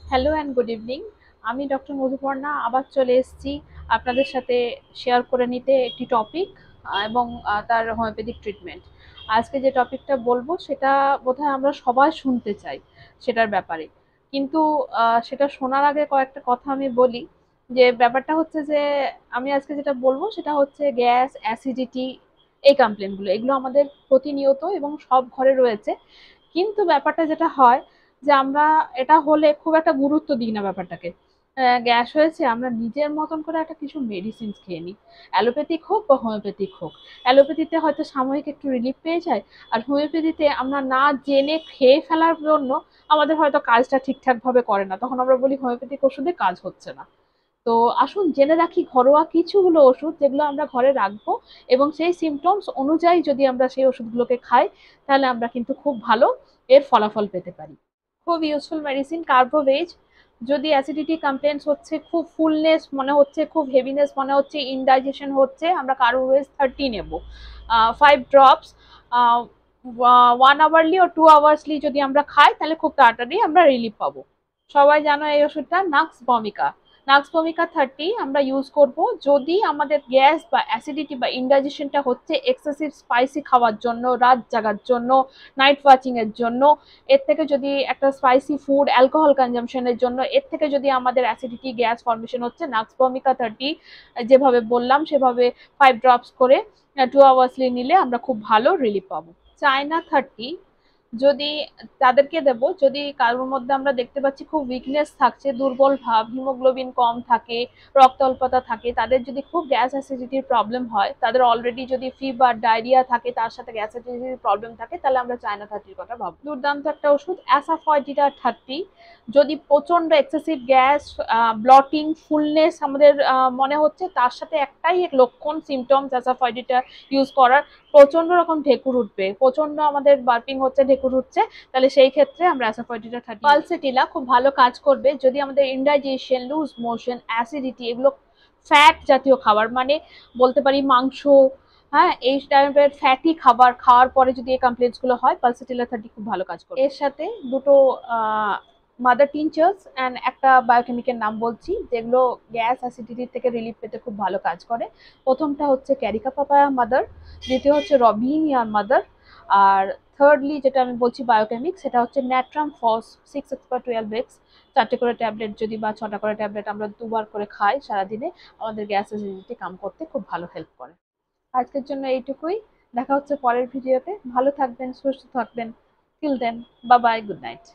Hello and good evening. আমি doctor Madhuparna আবার চলে এসেছি আপনাদের সাথে শেয়ার করে নিতে একটি টপিক এবং তার হোমিওপ্যাথিক ট্রিটমেন্ট। আজকে যে টপিকটা বলবো সেটা বোধহয় আমরা সবাই শুনতে চাই সেটার ব্যাপারে, কিন্তু সেটা শোনার আগে কয়েকটা কথা আমি বলি। যে ব্যাপারটা হচ্ছে যে আমি আজকে যেটা বলবো সেটা হচ্ছে গ্যাস, অ্যাসিডিটি, এই কমপ্লেনগুলো এগুলো আমাদের প্রতিনিয়ত এবং সব ঘরে রয়েছে। কিন্তু ব্যাপারটা যেটা হয় যে আমরা এটা হলে খুব একটা গুরুত্ব দিই না ব্যাপারটাকে। গ্যাস হয়েছে আমরা নিজের মতন করে একটা কিছু মেডিসিন খেয়ে নিই, অ্যালোপ্যাথিক হোক বা হোমিওপ্যাথিক হোক। অ্যালোপ্যাথিতে হয়তো সাময়িক একটু রিলিফ পেয়ে যায়, আর হোমিওপ্যাথিতে আমরা না জেনে খেয়ে ফেলার জন্য আমাদের হয়তো কাজটা ঠিকঠাক ভাবে করে না, তখন আমরা বলি হোমিওপ্যাথিক ওষুধে কাজ হচ্ছে না। তো আসুন জেনে রাখি ঘরোয়া কিছুগুলো ওষুধ যেগুলো আমরা ঘরে রাখবো, এবং সেই সিমটমস অনুযায়ী যদি আমরা সেই ওষুধগুলোকে খাই তাহলে আমরা কিন্তু খুব ভালো এর ফলাফল পেতে পারি। খুব ইউজফুল মেডিসিন কার্বোভেজ। যদি অ্যাসিডিটি কমপ্লেন্স হচ্ছে, খুব ফুলনেস মনে হচ্ছে, খুব হেভিনেস মনে হচ্ছে, ইনডাইজেশন হচ্ছে, আমরা কার্বোভেজ 30 নেব, 5 ড্রপস। 1 আওয়ারলি ও 2 আওয়ার্সলি যদি আমরা খাই তাহলে খুব তাড়াতাড়ি আমরা রিলিফ পাবো। সবাই জানো এই ওষুধটা নাক্স ভমিকা। নাক্স ভমিকা 30 আমরা ইউজ করব যদি আমাদের গ্যাস বা অ্যাসিডিটি বা ইনডাইজেশনটা হচ্ছে এক্সেসিভ স্পাইসি খাওয়ার জন্য, রাত জাগার জন্য, নাইট ওয়াচিং এর জন্য, এর থেকে যদি একটা স্পাইসি ফুড, অ্যালকোহল কনজাম্পশনের জন্য, এর থেকে যদি আমাদের অ্যাসিডিটি গ্যাস ফর্মেশন হচ্ছে, নাক্স ভমিকা 30 যেভাবে বললাম সেভাবে 5 ড্রপস করে 2 আওয়ার্সলি নিলে আমরা খুব ভালো রিলিফ পাবো। চায়না 30 যদি তাদেরকে দেব যদি কারোর মধ্যে আমরা দেখতে পাচ্ছি খুব উইকনেস থাকছে, দুর্বল ভাব, হিমোগ্লোবিন কম থাকে, রক্ত অল্পতা থাকে, তাদের যদি খুব গ্যাস অ্যাসিডিটির প্রবলেম হয়, তাদের অলরেডি যদি ফিভার, ডায়রিয়া থাকে, তার সাথে গ্যাস অ্যাসিডিটির প্রবলেম থাকে, তাহলে আমরা চায়না 30 কথা ভাববো। দুর্দান্ত একটা ওষুধ অ্যাসাফয়েটিডা 30। যদি প্রচন্ড এক্সেসিভ গ্যাস, ব্লটিং, ফুলনেস আমাদের মনে হচ্ছে, তার সাথে একটাই লক্ষণ সিমটমস অ্যাসাফয়েটিডা ইউজ করার, প্রচন্ড রকম ঢেকুর উঠবে, প্রচন্ড আমাদের বার্পিং হচ্ছে, ঢেকুর উঠছে, তাহলে সেই ক্ষেত্রে আমরা অ্যাসাফয়েটিডা 30। পালসেটিলা খুব ভালো কাজ করবে যদি আমাদের ইনডাইজেশন, লুজ মোশন, অ্যাসিডিটি, এগুলো ফ্যাট জাতীয় খাবার মানে বলতে পারি মাংস, হ্যাঁ, এই টাইপের ফ্যাটি খাবার খাওয়ার পরে যদি এই কমপ্লেন্টস গুলো হয়, পালসেটিলা 30 খুব ভালো কাজ করবে। এর সাথে দুটো মাদার টিনচার্স অ্যান্ড একটা বায়োকেমিকের নাম বলছি যেগুলো গ্যাস অ্যাসিডিটি থেকে রিলিফ পেতে খুব ভালো কাজ করে। প্রথমটা হচ্ছে ক্যারিকা পাপায়া মাদার, দ্বিতীয় হচ্ছে রবিনিয়া মাদার, আর থার্ডলি যেটা আমি বলছি বায়োকেমিক, সেটা হচ্ছে ন্যাট্রাম ফস 6/12 4টে করে ট্যাবলেট যদি বা 6টা করে ট্যাবলেট আমরা 2বার করে খাই সারাদিনে, আমাদের গ্যাস অ্যাসিডিটি কাম করতে খুব ভালো হেল্প করে। আজকের জন্য এইটুকুই। দেখা হচ্ছে পরের ভিডিওতে। ভালো থাকবেন, সুস্থ থাকবেন। Till then, bye bye, good night.